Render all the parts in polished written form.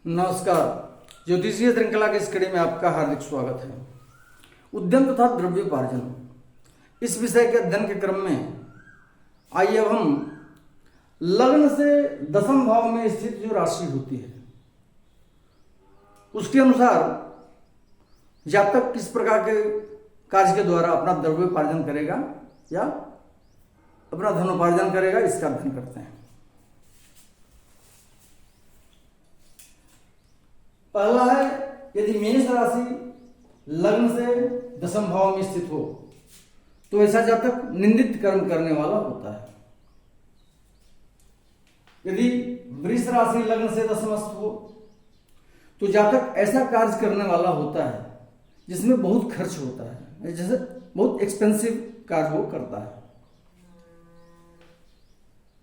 नमस्कार। ज्योतिषीय श्रृंखला के इस कड़ी में आपका हार्दिक स्वागत है। उद्यम तथा द्रव्योपार्जन इस विषय के अध्ययन के क्रम में आइए अब हम लग्न से दसम भाव में स्थित जो राशि होती है उसके अनुसार जातक किस प्रकार के कार्य के द्वारा अपना द्रव्योपार्जन करेगा या अपना धनोपार्जन करेगा, इसका अध्ययन करते हैं। पहला है, यदि मेष राशि लग्न से दसम भाव में स्थित हो तो ऐसा जातक निंदित कर्म करने वाला होता है। यदि वृष राशि लग्न से दसमस्थ हो तो जातक ऐसा कार्य करने वाला होता है जिसमें बहुत खर्च होता है, जैसे बहुत एक्सपेंसिव कार्य वो करता है।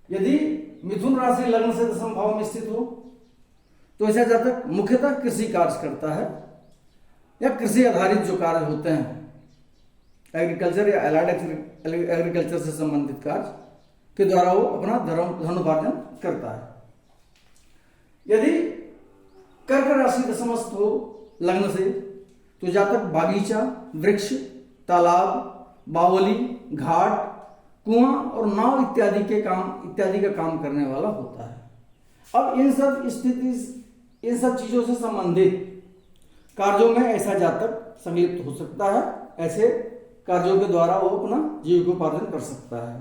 यदि मिथुन राशि लग्न से दसम भाव में स्थित हो तो ऐसा जातक मुख्यतः कृषि कार्य करता है या कृषि आधारित जो कार्य होते हैं, एग्रीकल्चर या एलाइड एग्रीकल्चर से संबंधित कार्य के द्वारा वो अपना धनोपार्जन करता है। यदि कर्क राशि दसमस्थ हो लग्न से तो जातक बागीचा, वृक्ष, तालाब, बावली, घाट, कुआं और नाव इत्यादि का काम करने वाला होता है। अब इन सब चीजों से संबंधित कार्यों में ऐसा जातक संलिप्त हो सकता है। ऐसे कार्यों के द्वारा वो अपना जीविकोपार्जन कर सकता है,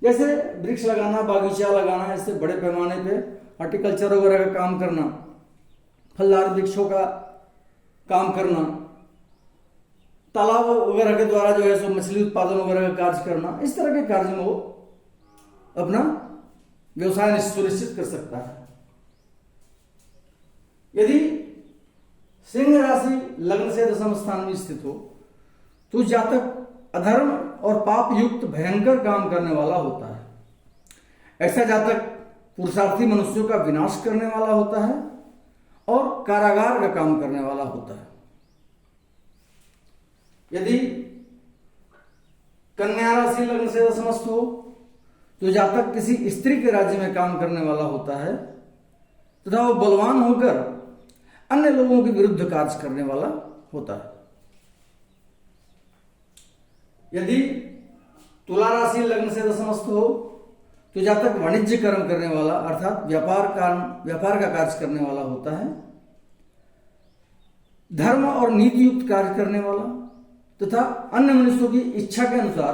जैसे वृक्ष लगाना, बागीचा लगाना, ऐसे बड़े पैमाने पे हॉर्टिकल्चर वगैरह का काम करना, फलदार वृक्षों का काम करना, तालाब वगैरह के द्वारा जो है सो मछली उत्पादन वगैरह का कार्य करना, इस तरह के कार्य में वो अपना व्यवसाय सुनिश्चित कर सकता है। यदि सिंह राशि लग्न से दसम स्थान में स्थित हो तो जातक अधर्म और पाप युक्त भयंकर काम करने वाला होता है। ऐसा जातक पुरुषार्थी मनुष्यों का विनाश करने वाला होता है और कारागार का काम करने वाला होता है। यदि कन्या राशि लग्न से दसमस्थ हो तो जातक किसी स्त्री के राज्य में काम करने वाला होता है तथा वो बलवान होकर अन्य लोगों के विरुद्ध कार्य करने वाला होता है। यदि तुला राशि लग्न से दसमस्थ हो तो जातक वाणिज्य कर्म करने वाला अर्थात व्यापार का कार्य करने वाला होता है, धर्म और नीति युक्त कार्य करने वाला तथा अन्य मनुष्यों की इच्छा के अनुसार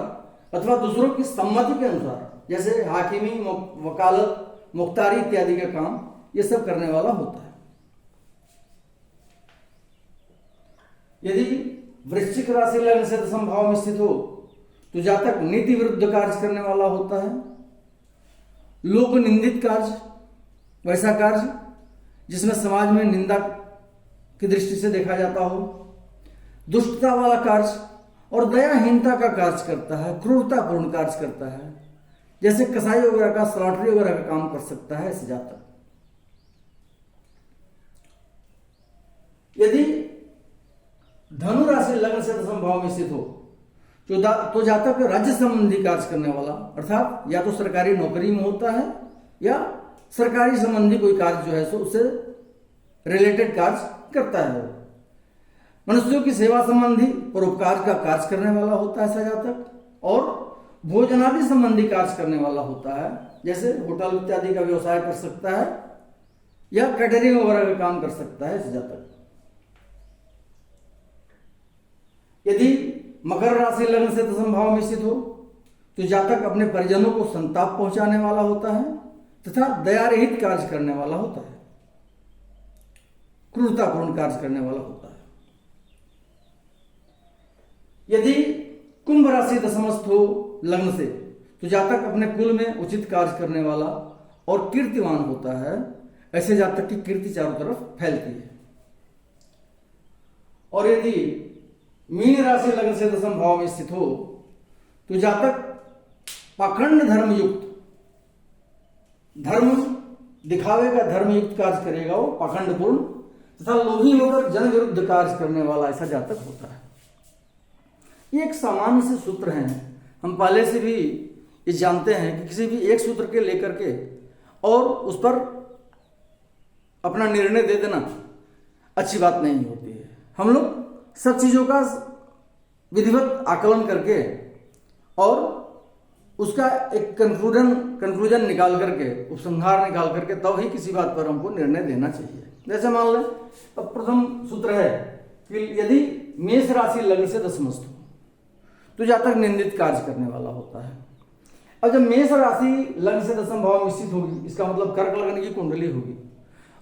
अथवा दूसरों की सम्मति के अनुसार, जैसे हाकिमी, वकालत, मुख्तारी इत्यादि का काम ये सब करने वाला होता है। यदि वृश्चिक राशि लग्न से दसम भाव में स्थित हो तो जातक नीति विरुद्ध कार्य करने वाला होता है, लोक निंदित कार्य, वैसा कार्य जिसमें समाज में निंदा की दृष्टि से देखा जाता हो, दुष्टता वाला कार्य और दयाहीनता का कार्य करता है, क्रूरतापूर्ण कार्य करता है, जैसे कसाई वगैरह का, स्लॉटरी वगैरह का काम कर सकता है ऐसे जातक। यदि धनु राशि लग्न से दसम भाव में स्थित हो तो जातक राज्य संबंधी कार्य करने वाला अर्थात या तो सरकारी नौकरी में होता है या सरकारी संबंधी कोई कार्य जो है सो उससे रिलेटेड कार्य करता है। मनुष्यों की सेवा संबंधी परोपकार का कार्य करने वाला होता है ऐसा जातक, और भोजनादि संबंधी कार्य करने वाला होता है, जैसे होटल इत्यादि का व्यवसाय कर सकता है या कैटरिंग वगैरह का काम कर सकता है ऐसे जातक। यदि मकर राशि लग्न से दसम भाव में स्थित हो तो जातक अपने परिजनों को संताप पहुंचाने वाला होता है तथा दयारहित कार्य करने वाला होता है, क्रूरतापूर्ण कार्य करने वाला होता है। यदि कुंभ राशि दसमस्थ हो लग्न से तो जातक अपने कुल में उचित कार्य करने वाला और कीर्तिवान होता है, ऐसे जातक की कीर्ति चारों तरफ फैलती है। और यदि मीन राशि लग्न से दसम भाव में स्थित हो तो जातक पाखंड धर्म दिखावे का धर्म युक्त कार्य करेगा, वो पाखंडपूर्ण तथा लोभी होकर जन विरुद्ध कार्य करने वाला ऐसा जातक होता है। ये एक सामान्य से सूत्र हैं, हम पहले से भी ये जानते हैं कि किसी भी एक सूत्र के लेकर के और उस पर अपना निर्णय दे देना अच्छी बात नहीं होती है। हम लोग सब चीज़ों का विधिवत आकलन करके और उसका एक कंक्लूजन निकाल करके, उपसंहार निकाल करके तब ही किसी बात पर हमको निर्णय देना चाहिए। जैसे मान लें, अब प्रथम सूत्र है कि यदि मेष राशि लग्न से दशमस्थ हो तो जातक निंदित कार्य करने वाला होता है। अब जब मेष राशि लग्न से दशम भाव में स्थित होगी, इसका मतलब कर्क लग्न की कुंडली होगी,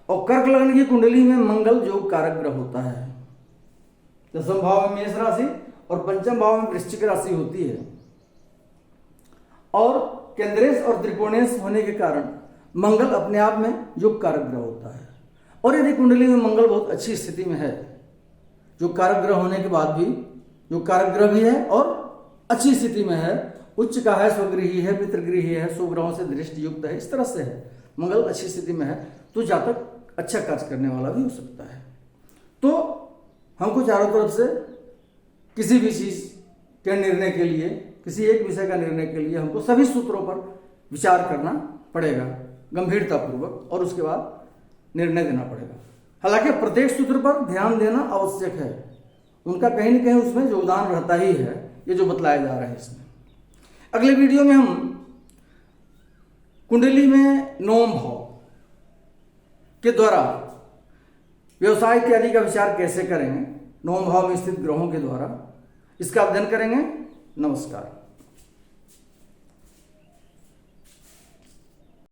और कर्क लग्न की कुंडली में मंगल जो कारक ग्रह होता है। दशम भाव में मेष राशि और पंचम भाव में वृश्चिक राशि होती है, और केंद्रेश और त्रिकोणेश होने के कारण मंगल अपने आप में योग कारक ग्रह होता है। और यदि कुंडली में मंगल बहुत अच्छी स्थिति में है, जो कारक ग्रह होने के बाद भी जो कारक ग्रह भी है और अच्छी स्थिति में है, उच्च का है, स्वगृही है, पितृगृही है, स्वग्रहों से दृष्टि युक्त है, इस तरह से है, मंगल अच्छी स्थिति में है, तो जातक अच्छा कार्य करने वाला भी हो सकता है। तो हमको चारों तरफ से किसी भी चीज के निर्णय के लिए, किसी एक विषय का निर्णय के लिए हमको सभी सूत्रों पर विचार करना पड़ेगा गंभीरतापूर्वक, और उसके बाद निर्णय देना पड़ेगा। हालांकि प्रत्येक सूत्र पर ध्यान देना आवश्यक है, उनका कहीं न कहीं उसमें योगदान रहता ही है, ये जो बतलाया जा रहा है इसमें। अगले वीडियो में हम कुंडली में नवम भाव के द्वारा व्यवसाय इत्यादि का विचार कैसे करेंगे, नवम भाव में स्थित ग्रहों के द्वारा, इसका अध्ययन करेंगे। नमस्कार।